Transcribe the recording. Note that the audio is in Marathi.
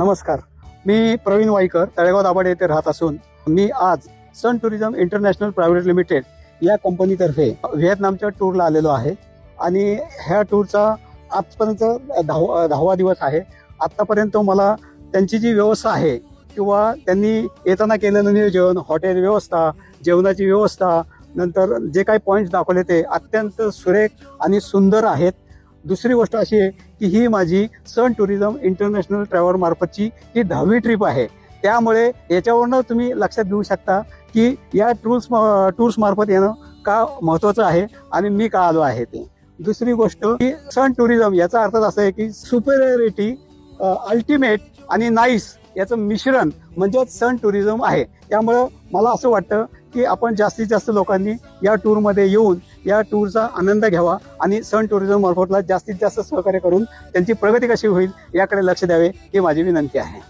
नमस्कार, मी प्रवीण वाईकर तळेगाव दाभाडे येथे राहत असून मी आज सन टुरिझम इंटरनॅशनल प्रायव्हेट लिमिटेड या कंपनीतर्फे व्हिएतनामच्या टूरला आलेलो आहे आणि ह्या टूरचा आजपर्यंत 10वा दिवस आहे। आत्तापर्यंत मला त्यांची जी व्यवस्था आहे किंवा त्यांनी येताना केलेलं नियोजन, हॉटेल व्यवस्था, जेवणाची व्यवस्था, नंतर जे काही पॉईंट्स दाखवले ते अत्यंत सुरेख आणि सुंदर आहेत। दुसरी गोष्ट अशी आहे की ही माझी सन टुरिझम इंटरनॅशनल ट्रॅव्हल मार्फतची ही 10वी ट्रिप आहे। त्यामुळे याच्यावरनं तुम्ही लक्षात घेऊ शकता की या टूर्स मार्फत येणं का महत्त्वाचं आहे आणि मी का आलो आहे ते। दुसरी गोष्ट की सन टुरिझम याचा अर्थ असा आहे की सुपेरियरिटी, अल्टिमेट आणि नाईस याचं मिश्रण म्हणजेच सन टुरिझम आहे। त्यामुळं मला असं वाटतं की आपण जास्तीत जास्त लोकांनी या टूरमध्ये येऊन या टूरचा आनंद घ्यावा आणि सन टुरिझम मार्फतला जास्तीत जास्त सहकार्य करून त्यांची प्रगती कशी होईल याकडे लक्ष द्यावे ही माझी विनंती आहे।